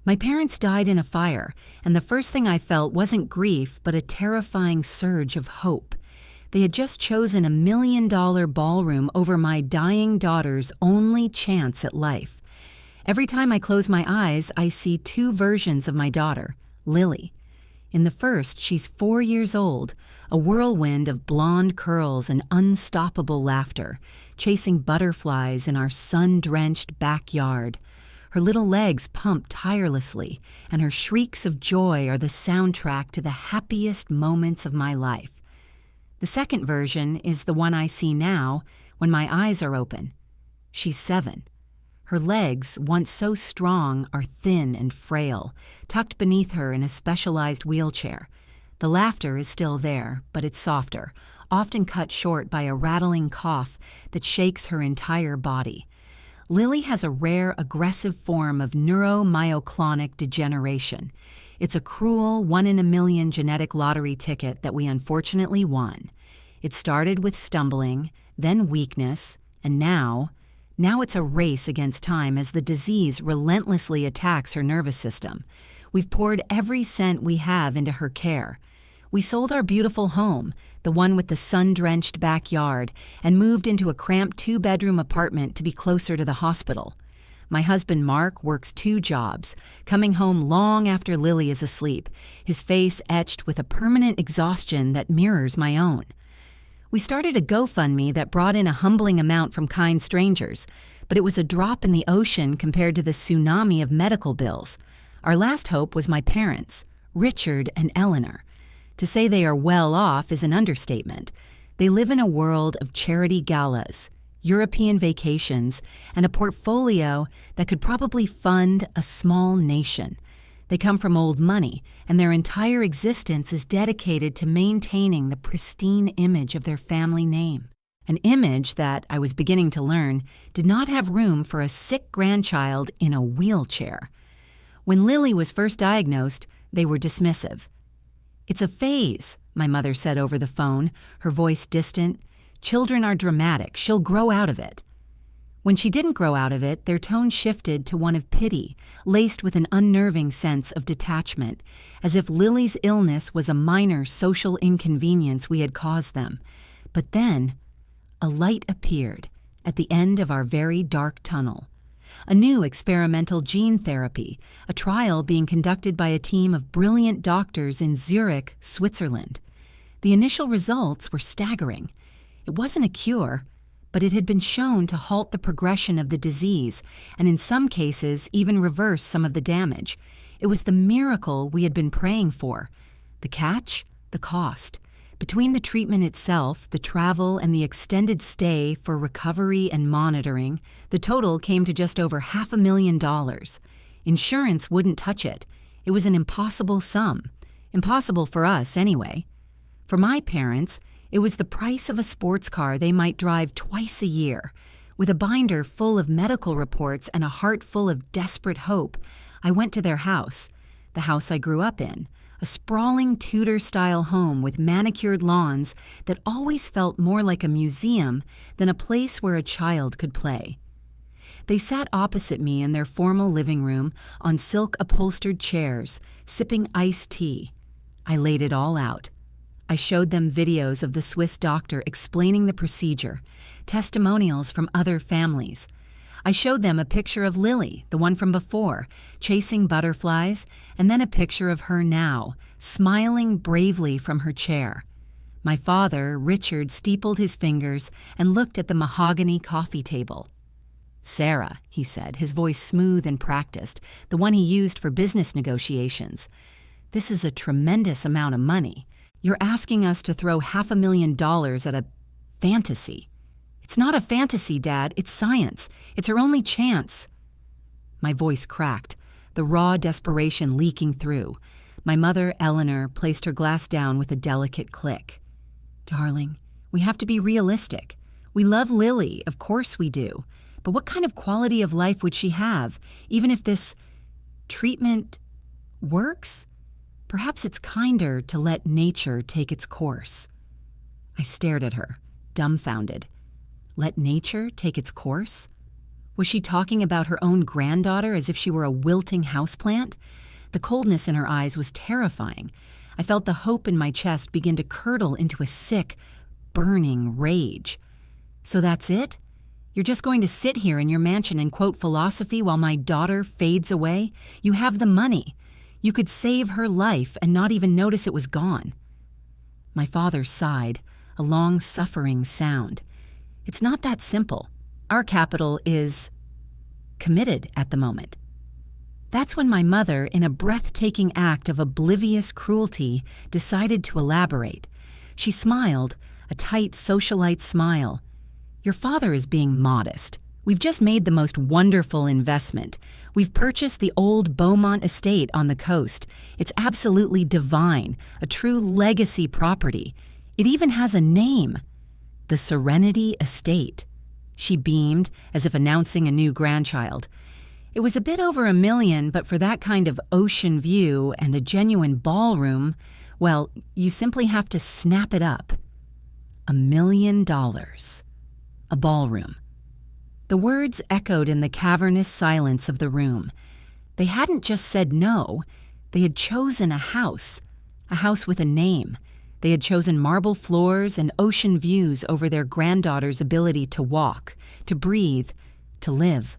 My parents died in a fire, and the first thing I felt wasn't grief, but a terrifying surge of hope. They had just chosen $1 million ballroom over my dying daughter's only chance at life. Every time I close my eyes, I see two versions of my daughter, Lily. In the first, she's 4 years old, a whirlwind of blonde curls and unstoppable laughter, chasing butterflies in our sun-drenched backyard. Her little legs pump tirelessly, and her shrieks of joy are the soundtrack to the happiest moments of my life. The second version is the one I see now when my eyes are open. She's 7. Her legs, once so strong, are thin and frail, tucked beneath her in a specialized wheelchair. The laughter is still there, but it's softer, often cut short by a rattling cough that shakes her entire body. Lily has a rare, aggressive form of neuromyoclonic degeneration. It's a cruel 1 in a million genetic lottery ticket that we unfortunately won. It started with stumbling, then weakness, and now it's a race against time as the disease relentlessly attacks her nervous system. We've poured every cent we have into her care. We sold our beautiful home, the one with the sun-drenched backyard, and moved into a cramped 2-bedroom apartment to be closer to the hospital. My husband Mark works 2 jobs, coming home long after Lily is asleep, his face etched with a permanent exhaustion that mirrors my own. We started a GoFundMe that brought in a humbling amount from kind strangers, but it was a drop in the ocean compared to the tsunami of medical bills. Our last hope was my parents, Richard and Eleanor. To say they are well off is an understatement. They live in a world of charity galas, European vacations, and a portfolio that could probably fund a small nation. They come from old money, and their entire existence is dedicated to maintaining the pristine image of their family name. An image that, I was beginning to learn, did not have room for a sick grandchild in a wheelchair. When Lily was first diagnosed, they were dismissive. "It's a phase," my mother said over the phone, her voice distant. "Children are dramatic. She'll grow out of it." When she didn't grow out of it, their tone shifted to one of pity, laced with an unnerving sense of detachment, as if Lily's illness was a minor social inconvenience we had caused them. But then, a light appeared at the end of our very dark tunnel. A new experimental gene therapy, a trial being conducted by a team of brilliant doctors in Zurich, Switzerland. The initial results were staggering. It wasn't a cure, but it had been shown to halt the progression of the disease and in some cases even reverse some of the damage. It was the miracle we had been praying for. The catch? The cost. Between the treatment itself, the travel, and the extended stay for recovery and monitoring, the total came to just over $500,000. Insurance wouldn't touch it. It was an impossible sum. Impossible for us, anyway. For my parents, it was the price of a sports car they might drive twice a year. With a binder full of medical reports and a heart full of desperate hope, I went to their house, the house I grew up in. A sprawling Tudor-style home with manicured lawns that always felt more like a museum than a place where a child could play. They sat opposite me in their formal living room on silk-upholstered chairs, sipping iced tea. I laid it all out. I showed them videos of the Swiss doctor explaining the procedure, testimonials from other families. I showed them a picture of Lily, the one from before, chasing butterflies, and then a picture of her now, smiling bravely from her chair. My father, Richard, steepled his fingers and looked at the mahogany coffee table. "Sarah," he said, his voice smooth and practiced, the one he used for business negotiations. "This is a tremendous amount of money. You're asking us to throw $500,000 at a fantasy." "It's not a fantasy, Dad. It's science. It's our only chance." My voice cracked, the raw desperation leaking through. My mother, Eleanor, placed her glass down with a delicate click. "Darling, we have to be realistic. We love Lily, of course we do. But what kind of quality of life would she have, even if this treatment works? Perhaps it's kinder to let nature take its course." I stared at her, dumbfounded. Let nature take its course? Was she talking about her own granddaughter as if she were a wilting houseplant? The coldness in her eyes was terrifying. I felt the hope in my chest begin to curdle into a sick, burning rage. So that's it? You're just going to sit here in your mansion and quote philosophy while my daughter fades away? You have the money. You could save her life and not even notice it was gone. My father sighed, a long, suffering sound. It's not that simple. Our capital is committed at the moment. That's when my mother, in a breathtaking act of oblivious cruelty, decided to elaborate. She smiled, a tight socialite smile. Your father is being modest. We've just made the most wonderful investment. We've purchased the old Beaumont estate on the coast. It's absolutely divine, a true legacy property. It even has a name, the Serenity Estate. She beamed, as if announcing a new grandchild. It was a bit over $1 million, but for that kind of ocean view and a genuine ballroom, well, you simply have to snap it up. $1 million. A ballroom. The words echoed in the cavernous silence of the room. They hadn't just said no, they had chosen a house with a name. They had chosen marble floors and ocean views over their granddaughter's ability to walk, to breathe, to live.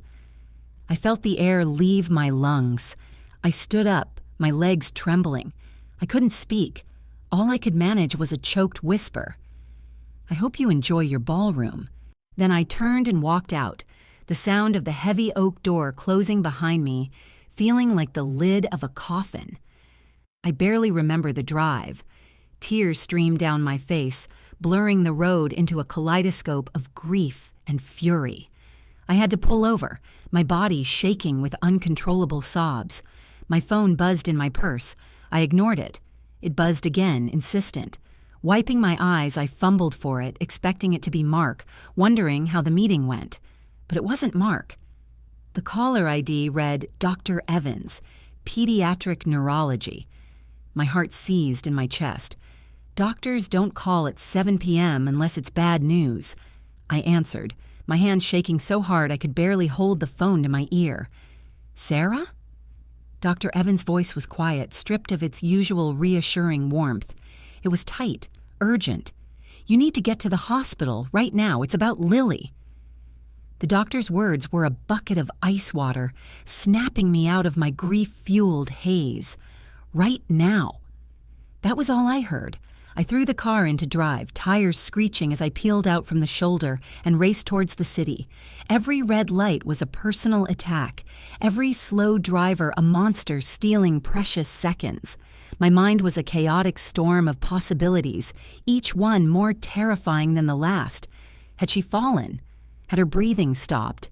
I felt the air leave my lungs. I stood up, my legs trembling. I couldn't speak. All I could manage was a choked whisper. I hope you enjoy your ballroom. Then I turned and walked out, the sound of the heavy oak door closing behind me, feeling like the lid of a coffin. I barely remember the drive. Tears streamed down my face, blurring the road into a kaleidoscope of grief and fury. I had to pull over, my body shaking with uncontrollable sobs. My phone buzzed in my purse. I ignored it. It buzzed again, insistent. Wiping my eyes, I fumbled for it, expecting it to be Mark, wondering how the meeting went. But it wasn't Mark. The caller ID read Dr. Evans, Pediatric Neurology. My heart seized in my chest. Doctors don't call at 7 p.m. unless it's bad news. I answered, my hand shaking so hard I could barely hold the phone to my ear. Sarah? Dr. Evans' voice was quiet, stripped of its usual reassuring warmth. It was tight, urgent. You need to get to the hospital right now. It's about Lily. The doctor's words were a bucket of ice water, snapping me out of my grief-fueled haze. Right now. That was all I heard. I threw the car into drive, tires screeching as I peeled out from the shoulder and raced towards the city. Every red light was a personal attack. Every slow driver a monster stealing precious seconds. My mind was a chaotic storm of possibilities, each one more terrifying than the last. Had she fallen? Had her breathing stopped?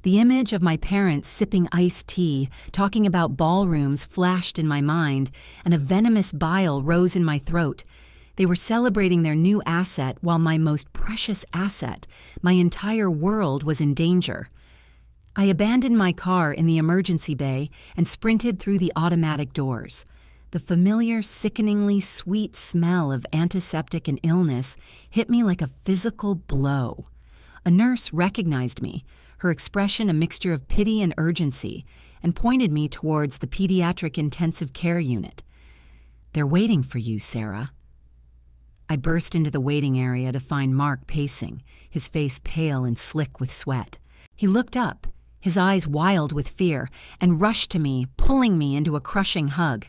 The image of my parents sipping iced tea, talking about ballrooms flashed in my mind, and a venomous bile rose in my throat. They were celebrating their new asset while my most precious asset, my entire world, was in danger. I abandoned my car in the emergency bay and sprinted through the automatic doors. The familiar, sickeningly sweet smell of antiseptic and illness hit me like a physical blow. A nurse recognized me, her expression a mixture of pity and urgency, and pointed me towards the pediatric intensive care unit. "They're waiting for you, Sarah." I burst into the waiting area to find Mark pacing, his face pale and slick with sweat. He looked up, his eyes wild with fear, and rushed to me, pulling me into a crushing hug.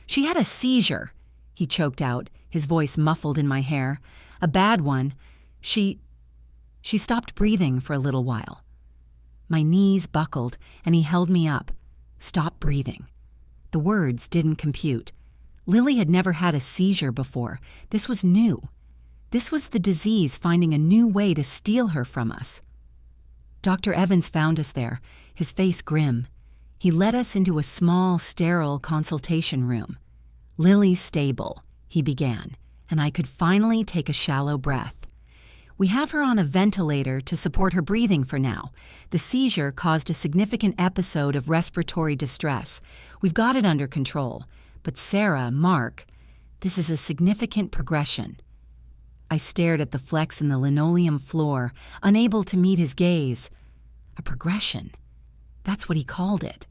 "She had a seizure," he choked out, his voice muffled in my hair. "A bad one. She stopped breathing for a little while." My knees buckled, and he held me up. Stop breathing. The words didn't compute. Lily had never had a seizure before. This was new. This was the disease finding a new way to steal her from us. Dr. Evans found us there, his face grim. He led us into a small, sterile consultation room. "Lily's stable," he began, and I could finally take a shallow breath. "We have her on a ventilator to support her breathing for now. The seizure caused a significant episode of respiratory distress. We've got it under control. But Sarah, Mark, this is a significant progression." I stared at the flecks in the linoleum floor, unable to meet his gaze. A progression. That's what he called it.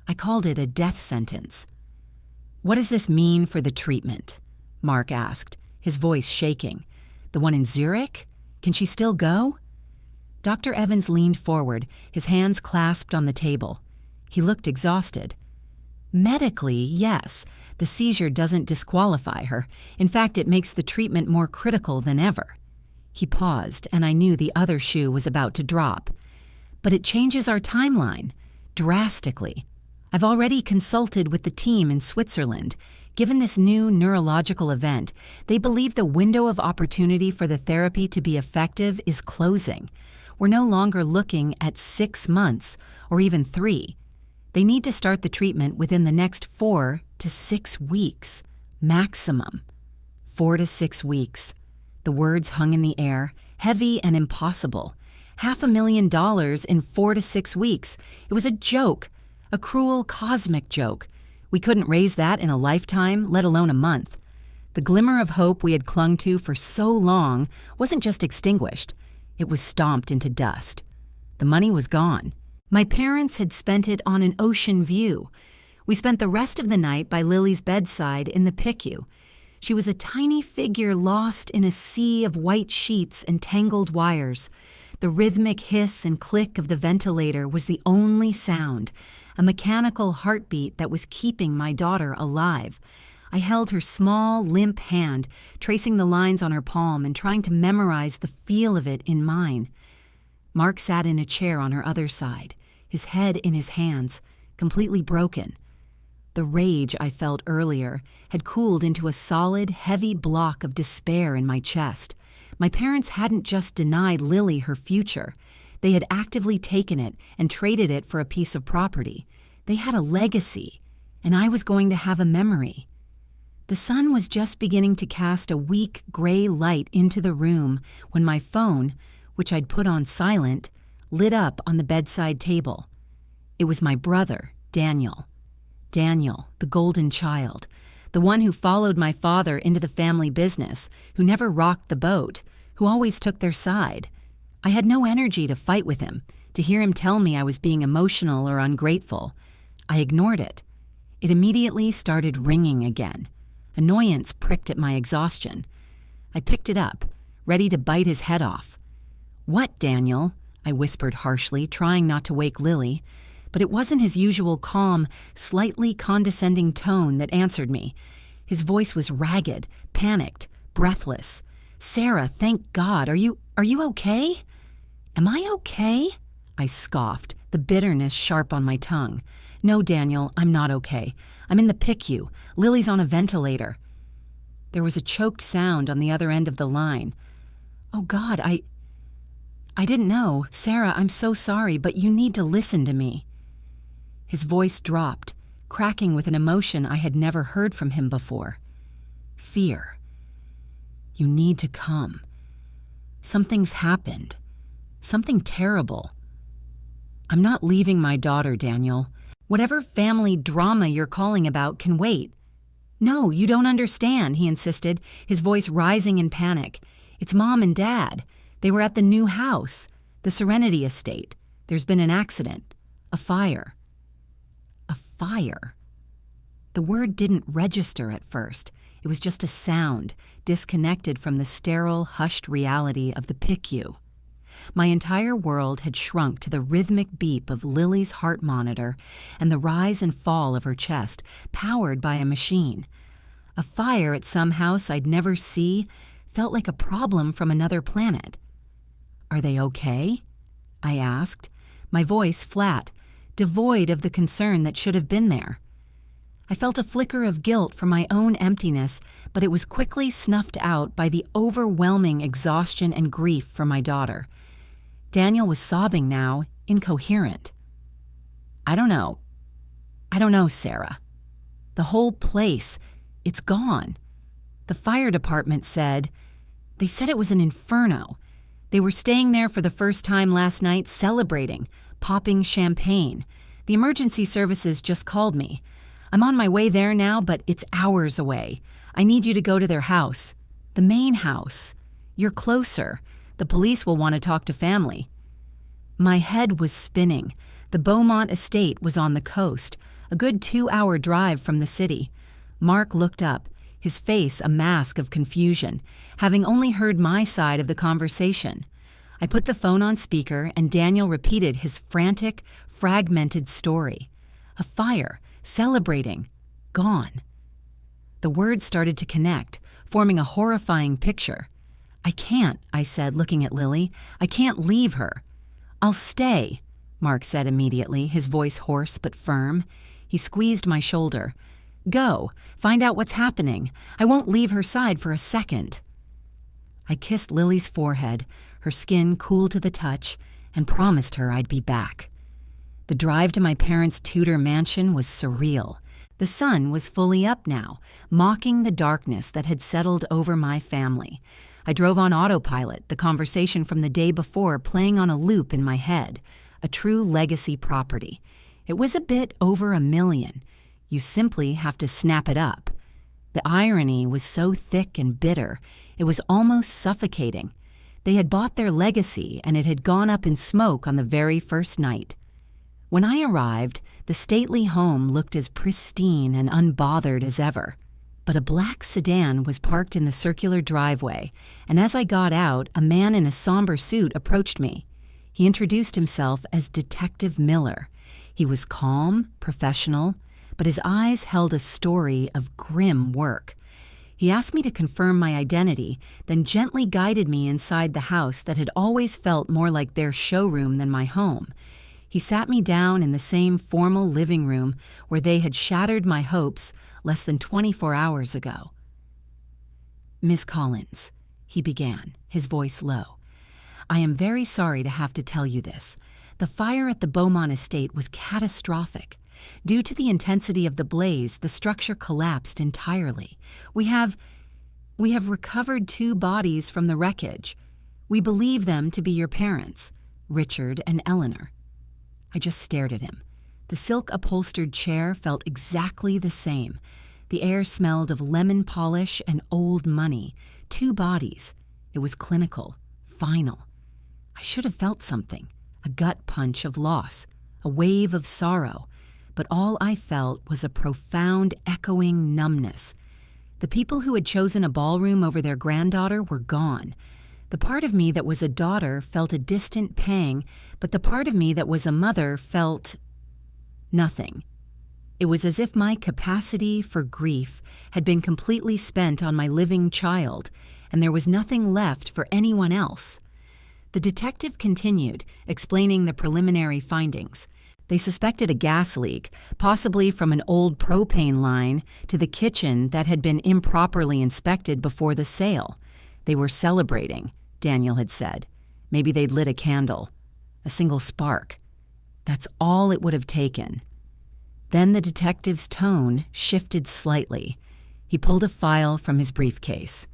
I called it a death sentence. "What does this mean for the treatment?" Mark asked, his voice shaking. "The one in Zurich? Can she still go?" Dr. Evans leaned forward, his hands clasped on the table. He looked exhausted. "Medically, yes. The seizure doesn't disqualify her. In fact, it makes the treatment more critical than ever." He paused, and I knew the other shoe was about to drop. "But it changes our timeline. Drastically. I've already consulted with the team in Switzerland. Given this new neurological event, they believe the window of opportunity for the therapy to be effective is closing. We're no longer looking at 6 months or even 3. They need to start the treatment within the next 4 to 6 weeks, maximum. 4 to 6 weeks. The words hung in the air, heavy and impossible. $500,000 in 4 to 6 weeks. It was a joke, a cruel cosmic joke. We couldn't raise that in a lifetime, let alone a month. The glimmer of hope we had clung to for so long wasn't just extinguished. It was stomped into dust. The money was gone. My parents had spent it on an ocean view. We spent the rest of the night by Lily's bedside in the PICU. She was a tiny figure lost in a sea of white sheets and tangled wires. The rhythmic hiss and click of the ventilator was the only sound, a mechanical heartbeat that was keeping my daughter alive. I held her small, limp hand, tracing the lines on her palm and trying to memorize the feel of it in mine. Mark sat in a chair on her other side, his head in his hands, completely broken. The rage I felt earlier had cooled into a solid, heavy block of despair in my chest. My parents hadn't just denied Lily her future. They had actively taken it and traded it for a piece of property. They had a legacy, and I was going to have a memory. The sun was just beginning to cast a weak gray light into the room when my phone, which I'd put on silent, lit up on the bedside table. It was my brother, Daniel. Daniel, the golden child, the one who followed my father into the family business, who never rocked the boat, who always took their side. I had no energy to fight with him, to hear him tell me I was being emotional or ungrateful. I ignored it. It immediately started ringing again. Annoyance pricked at my exhaustion. I picked it up, ready to bite his head off. "What, Daniel?" I whispered harshly, trying not to wake Lily. But it wasn't his usual calm, slightly condescending tone that answered me. His voice was ragged, panicked, breathless. "Sarah, thank God. Are you okay?" "Am I okay?" I scoffed, the bitterness sharp on my tongue. "No, Daniel, I'm not okay. I'm in the PICU. Lily's on a ventilator." There was a choked sound on the other end of the line. "Oh, God, I didn't know. Sarah, I'm so sorry, but you need to listen to me." His voice dropped, cracking with an emotion I had never heard from him before. Fear. "You need to come. Something's happened. Something terrible. I'm not leaving my daughter, Daniel. Whatever family drama you're calling about can wait." "No, you don't understand," he insisted, his voice rising in panic. "It's Mom and Dad. They were at the new house, the Serenity Estate. There's been an accident. A fire." A fire. The word didn't register at first. It was just a sound, disconnected from the sterile, hushed reality of the PICU. My entire world had shrunk to the rhythmic beep of Lily's heart monitor and the rise and fall of her chest, powered by a machine. A fire at some house I'd never see felt like a problem from another planet. "Are they okay?" I asked, my voice flat, devoid of the concern that should have been there. I felt a flicker of guilt for my own emptiness, but it was quickly snuffed out by the overwhelming exhaustion and grief for my daughter. Daniel was sobbing now, incoherent. I don't know, Sarah. The whole place, it's gone. The fire department said it was an inferno. They were staying there for the first time last night, celebrating, popping champagne. The emergency services just called me. I'm on my way there now, but it's hours away. I need you to go to their house. The main house. You're closer. The police will want to talk to family." My head was spinning. The Beaumont estate was on the coast, a good 2-hour drive from the city. Mark looked up, his face a mask of confusion, having only heard my side of the conversation. I put the phone on speaker and Daniel repeated his frantic, fragmented story. A fire, celebrating, gone. The words started to connect, forming a horrifying picture. "I can't," I said, looking at Lily. "I can't leave her." "I'll stay," Mark said immediately, his voice hoarse but firm. He squeezed my shoulder. "Go, find out what's happening. I won't leave her side for a second." I kissed Lily's forehead, her skin cool to the touch, and promised her I'd be back. The drive to my parents' Tudor mansion was surreal. The sun was fully up now, mocking the darkness that had settled over my family. I drove on autopilot, the conversation from the day before playing on a loop in my head. A true legacy property. It was a bit over $1 million. You simply have to snap it up. The irony was so thick and bitter, it was almost suffocating. They had bought their legacy, and it had gone up in smoke on the very first night. When I arrived, the stately home looked as pristine and unbothered as ever. But a black sedan was parked in the circular driveway, and as I got out, a man in a somber suit approached me. He introduced himself as Detective Miller. He was calm, professional, but his eyes held a story of grim work. He asked me to confirm my identity, then gently guided me inside the house that had always felt more like their showroom than my home. He sat me down in the same formal living room where they had shattered my hopes less than 24 hours ago. "Miss Collins," he began, his voice low, "I am very sorry to have to tell you this. The fire at the Beaumont estate was catastrophic. Due to the intensity of the blaze, the structure collapsed entirely. We have recovered 2 bodies from the wreckage. We believe them to be your parents, Richard and Eleanor." I just stared at him. The silk-upholstered chair felt exactly the same. The air smelled of lemon polish and old money. 2 bodies. It was clinical, final. I should have felt something, a gut punch of loss, a wave of sorrow, but all I felt was a profound, echoing numbness. The people who had chosen a ballroom over their granddaughter were gone. The part of me that was a daughter felt a distant pang, but the part of me that was a mother felt nothing. It was as if my capacity for grief had been completely spent on my living child, and there was nothing left for anyone else. The detective continued, explaining the preliminary findings. They suspected a gas leak, possibly from an old propane line to the kitchen that had been improperly inspected before the sale. They were celebrating, Daniel had said. Maybe they'd lit a candle. A single spark. That's all it would have taken. Then the detective's tone shifted slightly. He pulled a file from his briefcase.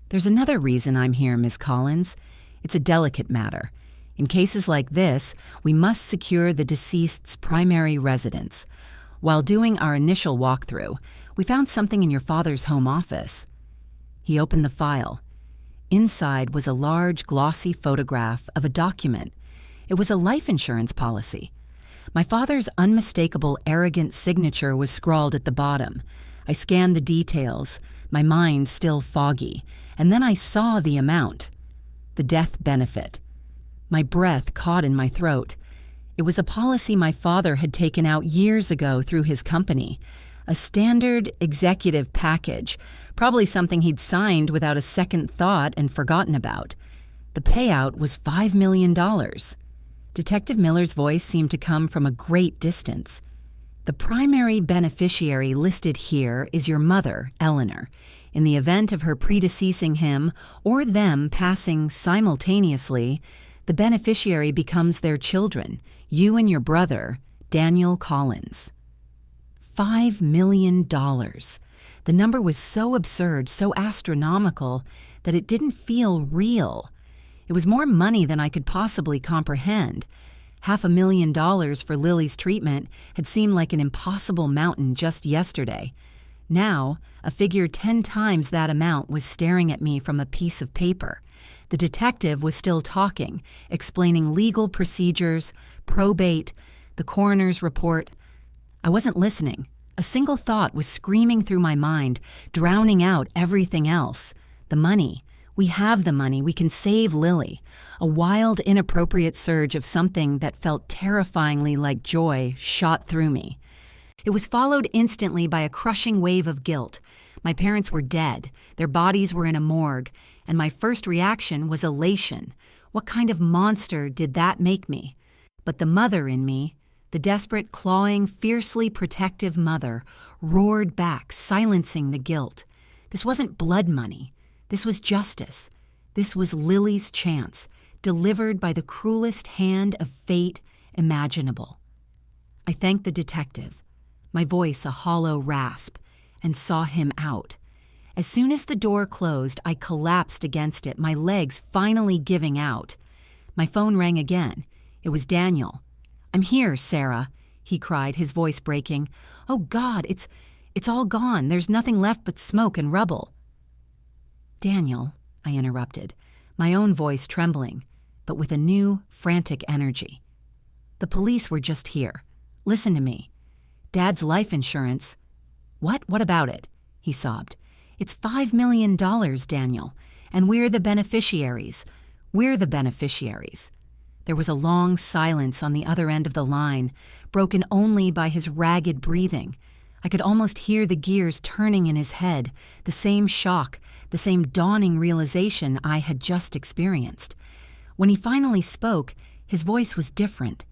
"There's another reason I'm here, Miss Collins. It's a delicate matter. In cases like this, we must secure the deceased's primary residence. While doing our initial walkthrough, we found something in your father's home office." He opened the file. Inside was a large, glossy photograph of a document. It was a life insurance policy. My father's unmistakable, arrogant signature was scrawled at the bottom. I scanned the details, my mind still foggy, and then I saw the amount. The death benefit. My breath caught in my throat. It was a policy my father had taken out years ago through his company. A standard executive package, probably something he'd signed without a second thought and forgotten about. The payout was $5 million. Detective Miller's voice seemed to come from a great distance. "The primary beneficiary listed here is your mother, Eleanor. In the event of her predeceasing him or them passing simultaneously, the beneficiary becomes their children, you and your brother, Daniel Collins." $5 million. The number was so absurd, so astronomical, that it didn't feel real. It was more money than I could possibly comprehend. $500,000 for Lily's treatment had seemed like an impossible mountain just yesterday. Now, a figure 10 times that amount was staring at me from a piece of paper. The detective was still talking, explaining legal procedures, probate, the coroner's report. I wasn't listening. A single thought was screaming through my mind, drowning out everything else. The money. We have the money. We can save Lily. A wild, inappropriate surge of something that felt terrifyingly like joy shot through me. It was followed instantly by a crushing wave of guilt. My parents were dead. Their bodies were in a morgue, and my first reaction was elation. What kind of monster did that make me? But the mother in me, the desperate, clawing, fiercely protective mother, roared back, silencing the guilt. This wasn't blood money. This was justice. This was Lily's chance, delivered by the cruelest hand of fate imaginable. I thanked the detective, my voice a hollow rasp, and saw him out. As soon as the door closed, I collapsed against it, my legs finally giving out. My phone rang again. It was Daniel. "I'm here, Sarah," he cried, his voice breaking. "Oh, God, it's all gone. There's nothing left but smoke and rubble." "Daniel," I interrupted, my own voice trembling, but with a new, frantic energy. "The police were just here. Listen to me. Dad's life insurance—" "What? What about it?" he sobbed. "It's $5 million, Daniel, and we're the beneficiaries. We're the beneficiaries." There was a long silence on the other end of the line, broken only by his ragged breathing. I could almost hear the gears turning in his head, the same shock, the same dawning realization I had just experienced. When he finally spoke, his voice was different.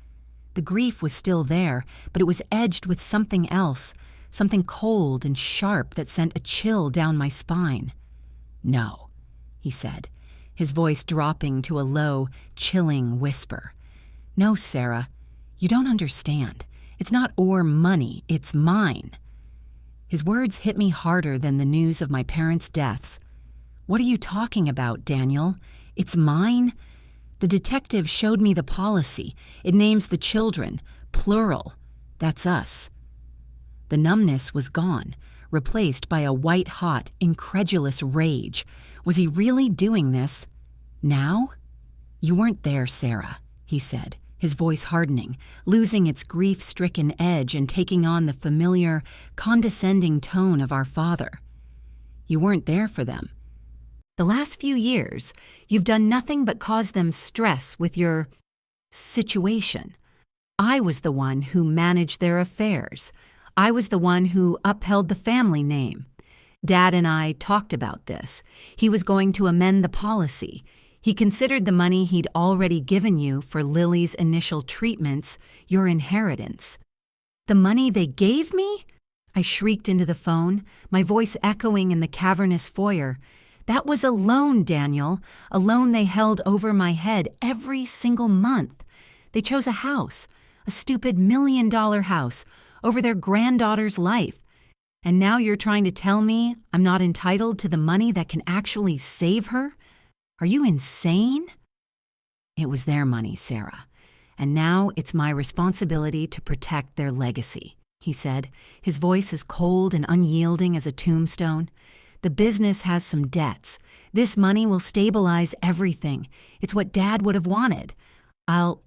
The grief was still there, but it was edged with something else, something cold and sharp that sent a chill down my spine. "No," he said, his voice dropping to a low, chilling whisper. "No, Sarah, you don't understand. It's not our money, it's mine." His words hit me harder than the news of my parents' deaths. "What are you talking about, Daniel? It's mine?" The detective showed me the policy. It names the children, plural. That's us. The numbness was gone, replaced by a white-hot, incredulous rage. Was he really doing this? Now? "You weren't there, Sarah," he said, his voice hardening, losing its grief-stricken edge and taking on the familiar, condescending tone of our father. "You weren't there for them. The last few years, you've done nothing but cause them stress with your situation. I was the one who managed their affairs. I was the one who upheld the family name. Dad and I talked about this. He was going to amend the policy. He considered the money he'd already given you for Lily's initial treatments your inheritance." "The money they gave me?" I shrieked into the phone, my voice echoing in the cavernous foyer. "That was a loan, Daniel, a loan they held over my head every single month. They chose a house, a stupid $1 million house, over their granddaughter's life. And now you're trying to tell me I'm not entitled to the money that can actually save her? Are you insane?" "It was their money, Sarah, and now it's my responsibility to protect their legacy," he said, his voice as cold and unyielding as a tombstone. "The business has some debts. This money will stabilize everything. It's what Dad would have wanted. I'll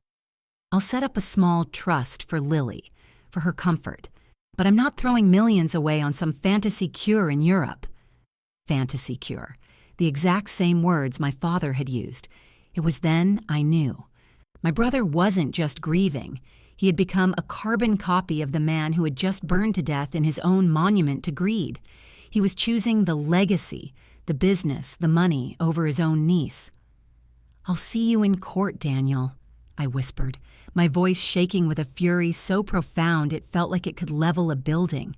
set up a small trust for Lily, for her comfort. But I'm not throwing millions away on some fantasy cure in Europe." Fantasy cure. The exact same words my father had used. It was then I knew. My brother wasn't just grieving. He had become a carbon copy of the man who had just burned to death in his own monument to greed. He was choosing the legacy, the business, the money over his own niece. "I'll see you in court, Daniel," I whispered, my voice shaking with a fury so profound it felt like it could level a building.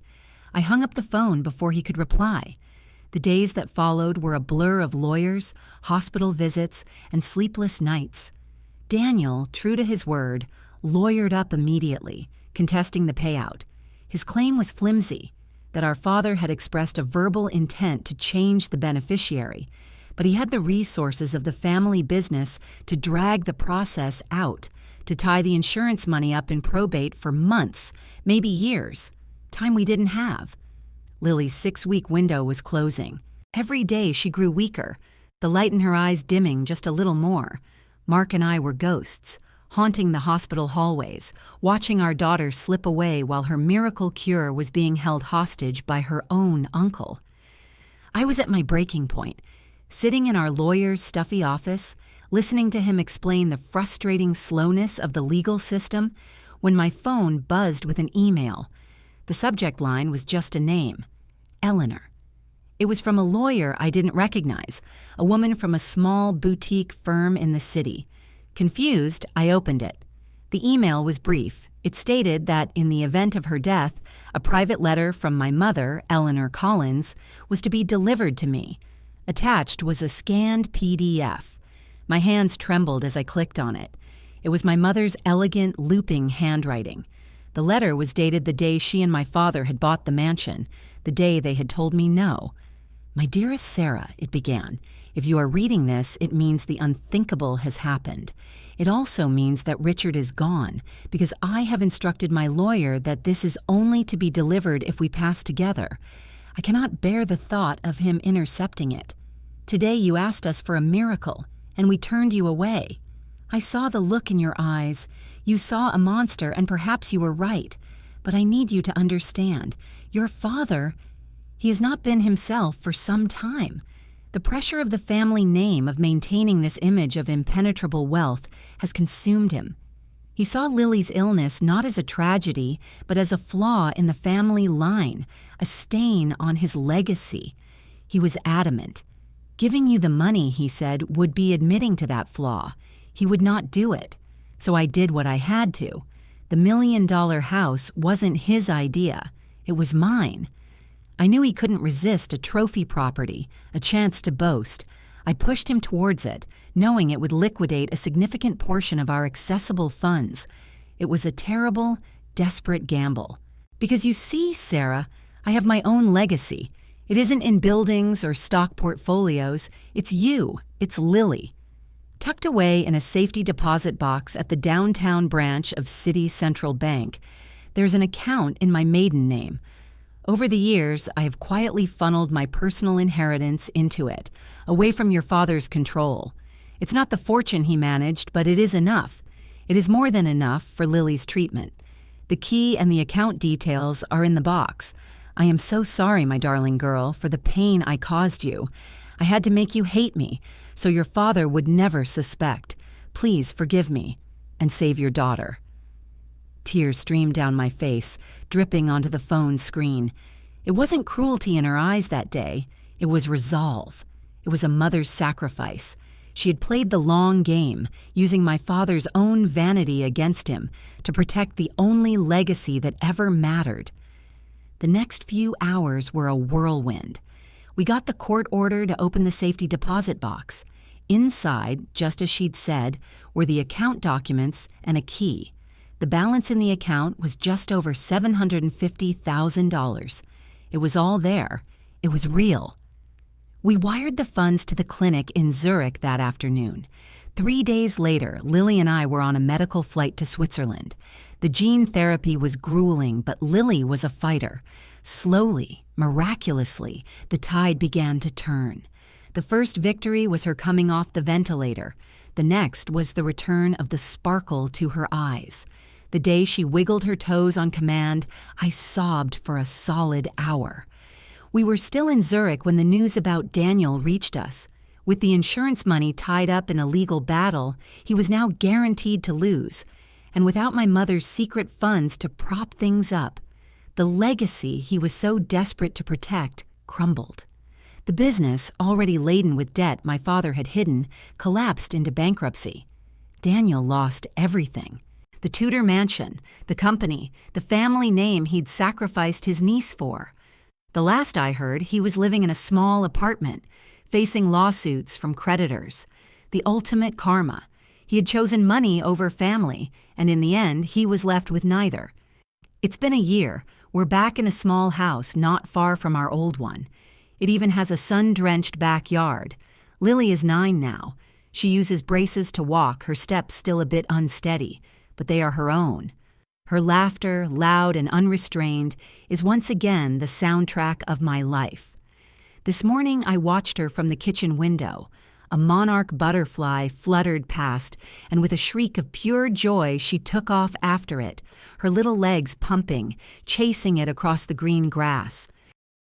I hung up the phone before he could reply. The days that followed were a blur of lawyers, hospital visits, and sleepless nights. Daniel, true to his word, lawyered up immediately, contesting the payout. His claim was flimsy, that our father had expressed a verbal intent to change the beneficiary, but he had the resources of the family business to drag the process out, to tie the insurance money up in probate for months, maybe years, time we didn't have. Lily's 6-week window was closing. Every day she grew weaker. the light in her eyes dimming just a little more. Mark and I were ghosts, haunting the hospital hallways, watching our daughter slip away while her miracle cure was being held hostage by her own uncle. I was at my breaking point, sitting in our lawyer's stuffy office, listening to him explain the frustrating slowness of the legal system, when my phone buzzed with an email. The subject line was just a name, Eleanor. It was from a lawyer I didn't recognize, a woman from a small boutique firm in the city. Confused, I opened it. The email was brief. It stated that in the event of her death, a private letter from my mother, Eleanor Collins, was to be delivered to me. Attached was a scanned PDF. My hands trembled as I clicked on it. It was my mother's elegant, looping handwriting. The letter was dated the day she and my father had bought the mansion, the day they had told me no. "My dearest Sarah," it began, "if you are reading this, it means the unthinkable has happened. It also means that Richard is gone, because I have instructed my lawyer that this is only to be delivered if we pass together. I cannot bear the thought of him intercepting it. Today you asked us for a miracle, and we turned you away. I saw the look in your eyes. You saw a monster, and perhaps you were right. But I need you to understand. Your father, he has not been himself for some time. The pressure of the family name of maintaining this image of impenetrable wealth has consumed him. He saw Lily's illness not as a tragedy, but as a flaw in the family line, a stain on his legacy. He was adamant. Giving you the money, he said, would be admitting to that flaw. He would not do it. So I did what I had to. The $1 million house wasn't his idea. It was mine. I knew he couldn't resist a trophy property, a chance to boast. I pushed him towards it, knowing it would liquidate a significant portion of our accessible funds. It was a terrible, desperate gamble. Because you see, Sarah, I have my own legacy. It isn't in buildings or stock portfolios. It's you. It's Lily. Tucked away in a safety deposit box at the downtown branch of City Central Bank, there's an account in my maiden name. Over the years, I have quietly funneled my personal inheritance into it, away from your father's control. It's not the fortune he managed, but it is enough. It is more than enough for Lily's treatment. The key and the account details are in the box. I am so sorry, my darling girl, for the pain I caused you. I had to make you hate me, so your father would never suspect. Please forgive me, and save your daughter. Tears streamed down my face, dripping onto the phone screen. It wasn't cruelty in her eyes that day. It was resolve. It was a mother's sacrifice. She had played the long game, using my father's own vanity against him to protect the only legacy that ever mattered. The next few hours were a whirlwind. We got the court order to open the safety deposit box. Inside, just as she'd said, were the account documents and a key. The balance in the account was just over $750,000. It was all there. It was real. We wired the funds to the clinic in Zurich that afternoon. 3 days later, Lily and I were on a medical flight to Switzerland. The gene therapy was grueling, but Lily was a fighter. Slowly, miraculously, the tide began to turn. The first victory was her coming off the ventilator. The next was the return of the sparkle to her eyes. The day she wiggled her toes on command, I sobbed for a solid hour. We were still in Zurich when the news about Daniel reached us. With the insurance money tied up in a legal battle, he was now guaranteed to lose. And without my mother's secret funds to prop things up, the legacy he was so desperate to protect crumbled. The business, already laden with debt my father had hidden, collapsed into bankruptcy. Daniel lost everything. The Tudor mansion, the company, the family name he'd sacrificed his niece for. The last I heard, he was living in a small apartment, facing lawsuits from creditors. The ultimate karma. He had chosen money over family, and in the end, he was left with neither. It's been a year. We're back in a small house not far from our old one. It even has a sun-drenched backyard. Lily is 9 now. She uses braces to walk, her steps still a bit unsteady, but they are her own. Her laughter, loud and unrestrained, is once again the soundtrack of my life. This morning I watched her from the kitchen window. A monarch butterfly fluttered past, and with a shriek of pure joy, she took off after it, her little legs pumping, chasing it across the green grass.